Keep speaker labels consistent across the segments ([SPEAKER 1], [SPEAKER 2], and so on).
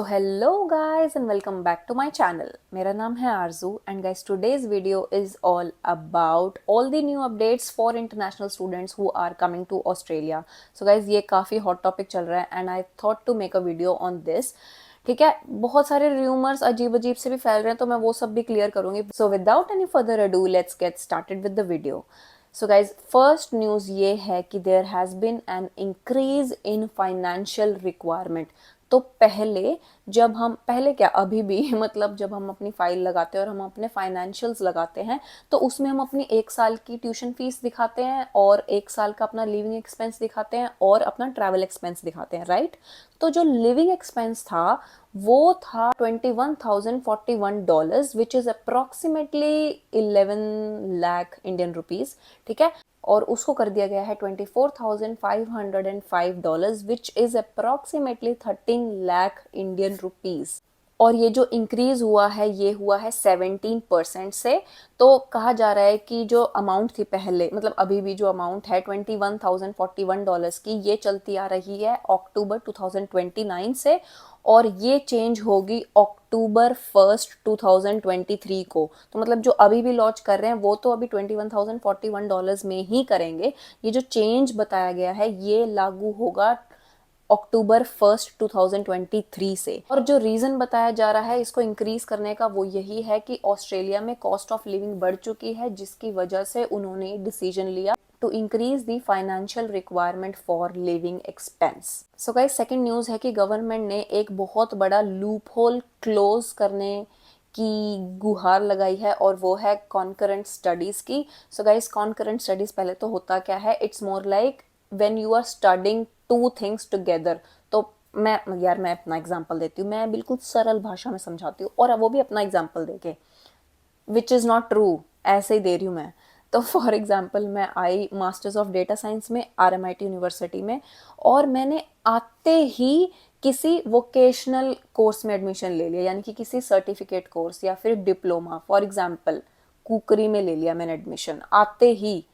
[SPEAKER 1] So hello guys and welcome back to my channel. मेरा नाम है आरजू and guys today's video is all about all the new updates for international students who are coming to Australia. So guys ये काफ़ी hot topic चल रहा है and I thought to make a video on this. ठीक है, बहुत सारे rumours अजीब अजीब से भी फैल रहे हैं तो मैं वो सब भी क्लियर करूंगी. So without any further ado let's get started with the video. So guys, first news ये है कि there has been an increase in financial requirement. तो पहले क्या अभी भी मतलब जब हम अपनी फाइल लगाते हैं और हम अपने फाइनेंशियल्स लगाते हैं तो उसमें हम अपनी 1 साल की ट्यूशन फीस दिखाते हैं और 1 साल का अपना लिविंग एक्सपेंस दिखाते हैं और अपना ट्रैवल एक्सपेंस दिखाते हैं, राइट. तो जो लिविंग एक्सपेंस था वो था $21,041 which is approximately 11 lakh Indian rupees. ठीक है, और उसको कर दिया गया है $24,505 which is approximately 13 lakh Indian rupees. और ये जो इंक्रीज हुआ है ये हुआ है 17% से. तो कहा जा रहा है कि जो अमाउंट थी पहले मतलब अभी भी जो अमाउंट है $21,041 की ये चलती आ रही है अक्टूबर 2029 से और ये चेंज होगी अक्टूबर 1 2023 को. तो मतलब जो अभी भी लॉन्च कर रहे हैं वो तो अभी $21,041 में ही करेंगे. ये जो चेंज बताया गया है ये लागू होगा अक्टूबर 1 2023 से. और जो रीज़न बताया जा रहा है इसको इंक्रीज करने का वो यही है कि ऑस्ट्रेलिया में कॉस्ट ऑफ लिविंग बढ़ चुकी है जिसकी वजह से उन्होंने डिसीजन लिया to increase the financial requirement for living expense. So guys second news है कि गवर्नमेंट ने एक बहुत बड़ा लूप होल क्लोज करने की गुहार लगाई है और वो है कॉन्करेंट स्टडीज़ की. सो गाइस कॉन्करेंट स्टडीज़ पहले तो होता क्या है, it's more like when you are studying two things together. तो मैं अपना एग्जांपल देती हूँ, मैं बिल्कुल सरल भाषा में समझाती हूँ और वो भी अपना एग्जांपल देके विच इज़ नॉट ट्रू, ऐसे ही दे रही हूँ मैं. तो फॉर एग्जांपल मैं आई मास्टर्स ऑफ डेटा साइंस में RMIT यूनिवर्सिटी में और मैंने आते ही किसी वोकेशनल कोर्स में एडमिशन ले लिया यानी कि किसी सर्टिफिकेट कोर्स या फिर डिप्लोमा, फॉर एग्जांपल कुकरी में ले लिया मैंने एडमिशन आते ही.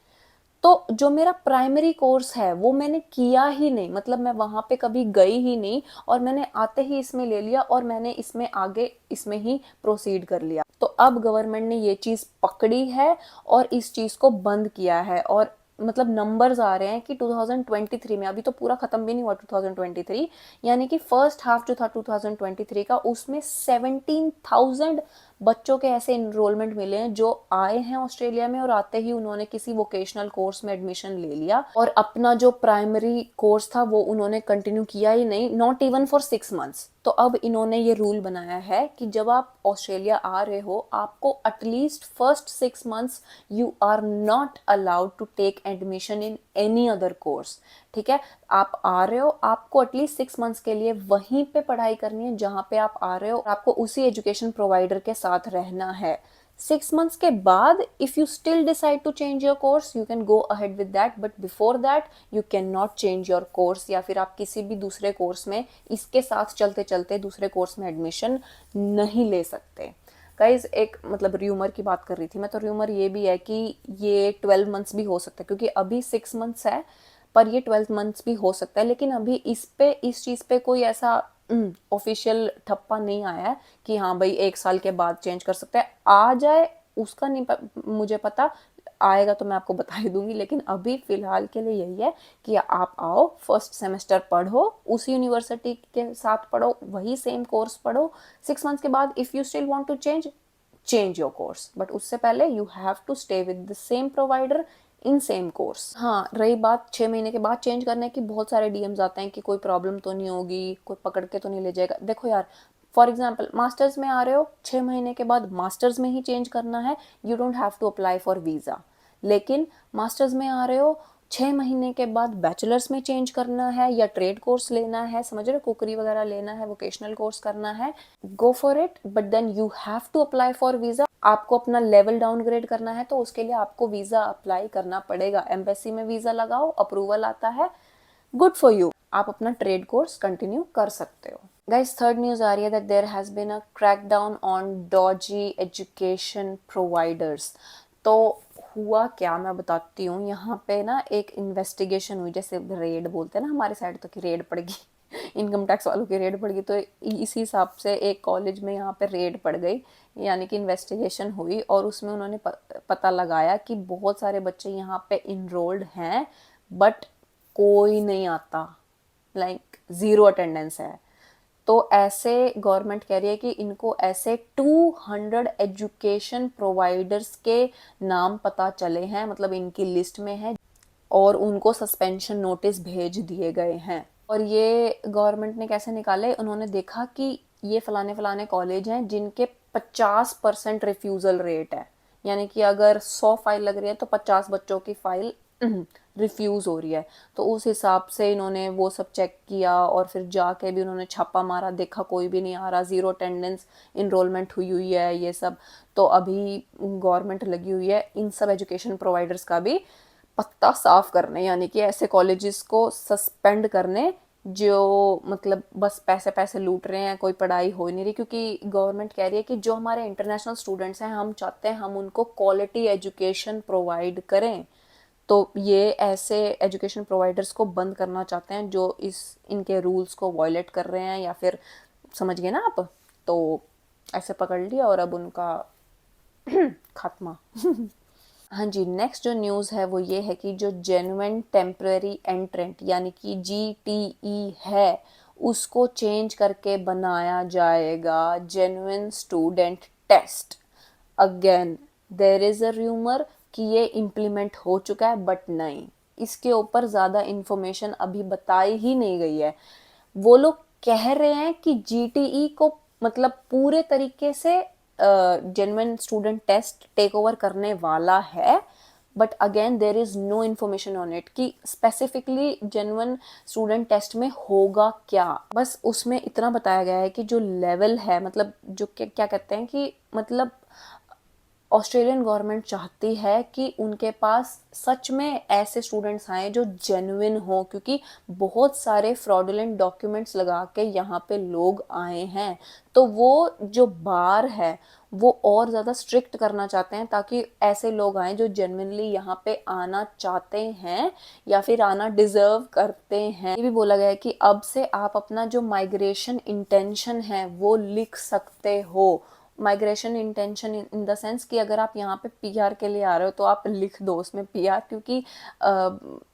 [SPEAKER 1] तो जो मेरा प्राइमरी कोर्स है वो मैंने किया ही नहीं, मतलब मैं वहाँ पे कभी गई ही नहीं और मैंने आते ही इसमें ले लिया और मैंने इसमें आगे इसमें ही प्रोसीड कर लिया. तो अब गवर्नमेंट ने ये चीज़ पकड़ी है और इस चीज़ को बंद किया है और मतलब नंबर्स आ रहे हैं कि 2023 में, अभी तो पूरा ख़त्म भी नहीं हुआ 2023, यानी कि फर्स्ट हाफ जो था 2023 का उसमें 17,000 बच्चों के ऐसे इनरोलमेंट मिले हैं जो आए हैं ऑस्ट्रेलिया में और आते ही उन्होंने किसी वोकेशनल कोर्स में एडमिशन ले लिया और अपना जो प्राइमरी कोर्स था वो उन्होंने कंटिन्यू किया ही नहीं, नॉट इवन फॉर 6 मंथ्स. तो अब इन्होंने ये रूल बनाया है कि जब आप ऑस्ट्रेलिया आ रहे हो आपको at least first 6 months you are not allowed to take admission in any other course. ठीक है, आप आ रहे हो आपको एटलीस्ट 6 मंथ्स के लिए वहीं पे पढ़ाई करनी है जहाँ पे आप आ रहे हो, आपको उसी एजुकेशन प्रोवाइडर के साथ रहना है. 6 मंथ्स के बाद if you still decide to change your course you can go ahead with that, but before that you can not change your course या फिर आप किसी भी दूसरे कोर्स में इसके साथ चलते चलते दूसरे कोर्स में एडमिशन नहीं ले सकते. गाइज एक मतलब र्यूमर की बात कर रही थी मैं, तो र्यूमर ये भी है कि ये 12 मंथ्स भी हो सकता है क्योंकि अभी 6 मंथ्स है पर ये 12 मंथ्स भी हो सकता है. लेकिन अभी इस चीज़ पे कोई ऐसा ऑफिशियल ठप्पा नहीं आया है कि हाँ भाई 1 साल के बाद चेंज कर सकते हैं. आ जाए उसका नहीं मुझे पता, आएगा तो मैं आपको बता ही दूंगी. लेकिन अभी फ़िलहाल के लिए यही है कि आप आओ, फर्स्ट सेमेस्टर पढ़ो, उसी यूनिवर्सिटी के साथ पढ़ो, वही सेम कोर्स पढ़ो. 6 मंथ्स के बाद if you still want to change your course, but उससे पहले you have to stay with the same provider in same course. हाँ, रही बात 6 महीने के बाद चेंज करने की, बहुत सारे DMs आते हैं कि कोई प्रॉब्लम तो नहीं होगी, कोई पकड़ के तो नहीं ले जाएगा. देखो यार, फॉर एग्जाम्पल मास्टर्स में आ रहे हो, 6 महीने के बाद मास्टर्स में ही चेंज करना है, you don't have to apply for visa. लेकिन मास्टर्स में आ रहे हो 6 महीने के बाद बैचलर्स में चेंज करना है या ट्रेड कोर्स लेना है, समझ रहे हो, कुकरी वगैरह लेना है, वोकेशनल कोर्स करना है, go for it, but then you have to apply for visa. आपको अपना लेवल डाउनग्रेड करना है तो उसके लिए आपको वीज़ा अप्लाई करना पड़ेगा. एम्बेसी में वीज़ा लगाओ, अप्रूवल आता है, गुड फॉर यू, आप अपना ट्रेड कोर्स कंटिन्यू कर सकते हो. गाइस थर्ड न्यूज़ आ रही है that there has been a crackdown on dodgy education providers. तो हुआ क्या मैं बताती हूँ. यहाँ पे ना एक इन्वेस्टिगेशन हुई, जैसे रेड बोलते हैं ना हमारे साइड, तो कि रेड पड़ेगी इनकम टैक्स वालों की रेड पड़ गई, तो इसी हिसाब से एक कॉलेज में यहाँ पे रेड पड़ गई, यानी कि इन्वेस्टिगेशन हुई और उसमें उन्होंने पता लगाया कि बहुत सारे बच्चे यहाँ पे इनरोल्ड हैं बट कोई नहीं आता, लाइक ज़ीरो अटेंडेंस है। तो ऐसे गवर्नमेंट कह रही है कि इनको ऐसे 200 एजुकेशन प्रोवाइडर्स के नाम पता चले हैं, मतलब इनकी लिस्ट में है, और उनको सस्पेंशन नोटिस भेज दिए गए हैं। और ये गवर्नमेंट ने कैसे निकाले, उन्होंने देखा कि ये फलाने फलाने कॉलेज हैं जिनके 50% रिफ्यूज़ल रेट है, यानी कि अगर 100 फाइल लग रही है तो 50 बच्चों की फाइल रिफ्यूज़ हो रही है। तो उस हिसाब से इन्होंने वो सब चेक किया और फिर जाके भी उन्होंने छापा मारा, देखा कोई भी नहीं आ रहा, ज़ीरो अटेंडेंस, इनरोलमेंट हुई हुई है, ये सब। तो अभी गवर्नमेंट लगी हुई है इन सब एजुकेशन प्रोवाइडर्स का भी पत्ता साफ करने, यानी कि ऐसे कॉलेजेस को सस्पेंड करने जो मतलब बस पैसे पैसे लूट रहे हैं, कोई पढ़ाई हो नहीं रही। क्योंकि गवर्नमेंट कह रही है कि जो हमारे इंटरनेशनल स्टूडेंट्स हैं, हम चाहते हैं हम उनको क्वालिटी एजुकेशन प्रोवाइड करें। तो ये ऐसे एजुकेशन प्रोवाइडर्स को बंद करना चाहते हैं जो इनके रूल्स को वायलेट कर रहे हैं, या फिर समझ गए ना आप। तो ऐसे पकड़ लिया और अब उनका खात्मा। हाँ जी, नेक्स्ट जो न्यूज़ है वो ये है कि जो जेन्युइन टेम्पररी एंट्रेंट यानी कि जीटीई है, उसको चेंज करके बनाया जाएगा genuine student test. Again there is a rumour कि ये इम्प्लीमेंट हो चुका है, बट नहीं, इसके ऊपर ज़्यादा इन्फॉर्मेशन अभी बताई ही नहीं गई है। वो लोग कह रहे हैं कि जीटीई को मतलब पूरे तरीके से genuine student test take over करने वाला है, but again there is no information on it कि स्पेसिफिकली जेन्युइन स्टूडेंट टेस्ट में होगा क्या। बस उसमें इतना बताया गया है कि जो लेवल है, मतलब जो क्या कहते हैं कि मतलब ऑस्ट्रेलियन गवर्नमेंट चाहती है कि उनके पास सच में ऐसे स्टूडेंट्स आए जो जेन्युइन हो, क्योंकि बहुत सारे फ्रॉडुलेंट डॉक्यूमेंट्स लगा के यहाँ पे लोग आए हैं। तो वो जो बार है वो और ज़्यादा स्ट्रिक्ट करना चाहते हैं ताकि ऐसे लोग आए जो जेन्युइनली यहाँ पे आना चाहते हैं या फिर आना डिज़र्व करते हैं। ये भी बोला गया है कि अब से आप अपना जो माइग्रेशन इंटेंशन है वो लिख सकते हो। Migration intention in the sense कि अगर आप यहाँ पे पीआर के लिए आ रहे हो तो आप लिख दो उसमें पीआर, क्योंकि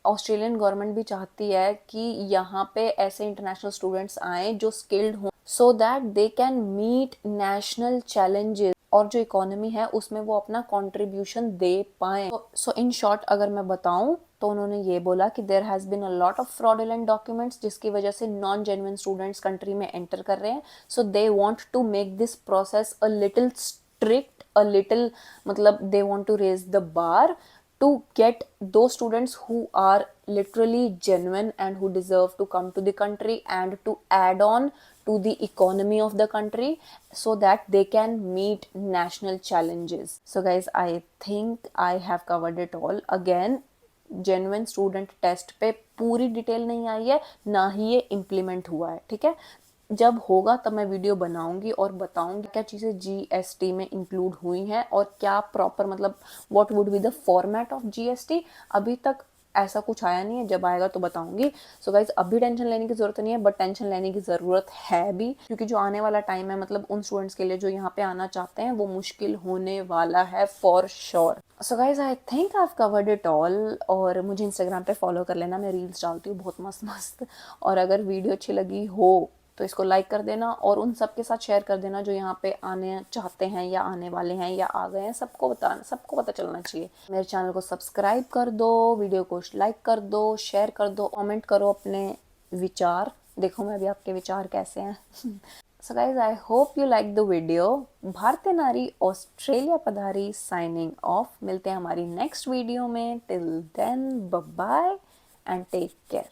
[SPEAKER 1] ऑस्ट्रेलियन गवर्नमेंट भी चाहती है कि यहाँ पे ऐसे इंटरनेशनल स्टूडेंट्स आए जो स्किल्ड हों, so that they can meet national challenges, और जो इकोनॉमी है उसमें वो अपना कंट्रीब्यूशन दे पाएं। सो इन शॉर्ट अगर मैं बताऊं तो उन्होंने ये बोला कि there has been a lot of fraudulent documents जिसकी वजह से नॉन जेन्युइन स्टूडेंट्स कंट्री में एंटर कर रहे हैं। So they want to make this process a little strict, a little मतलब they want to raise the bar to get those students who are literally genuine and who deserve to come to the country and to add on to the economy of the country so that they can meet national challenges. So guys, I think I have covered it all. Again, genuine student test पे पूरी detail नहीं आई है, ना ही ये implement हुआ है, ठीक है। जब होगा तब मैं वीडियो बनाऊंगी और बताऊंगी क्या चीज़ें जीएसटी में इंक्लूड हुई हैं और क्या प्रॉपर मतलब what would be the format of GST. अभी तक ऐसा कुछ आया नहीं है, जब आएगा तो बताऊंगी। सो गाइज अभी टेंशन लेने की ज़रूरत नहीं है, बट टेंशन लेने की ज़रूरत है भी, क्योंकि जो आने वाला टाइम है मतलब उन स्टूडेंट्स के लिए जो यहाँ पे आना चाहते हैं वो मुश्किल होने वाला है for sure. So guys I think I have covered it all. और मुझे इंस्टाग्राम पे फॉलो कर लेना, मैं रील्स डालती हूँ बहुत मस्त मस्त। और अगर वीडियो अच्छी लगी हो तो इसको लाइक कर देना और उन सब के साथ शेयर कर देना जो यहाँ पे आने चाहते हैं या आने वाले हैं या आ गए हैं, सबको पता चलना चाहिए। मेरे चैनल को सब्सक्राइब कर दो, वीडियो को लाइक कर दो, शेयर कर दो, कमेंट करो अपने विचार, देखो मैं भी आपके विचार कैसे हैं। So guys I hope you like the video. भारतीय नारी ऑस्ट्रेलिया पधारी साइनिंग ऑफ। मिलते हैं हमारी नेक्स्ट वीडियो में। Till then bye bye and take care.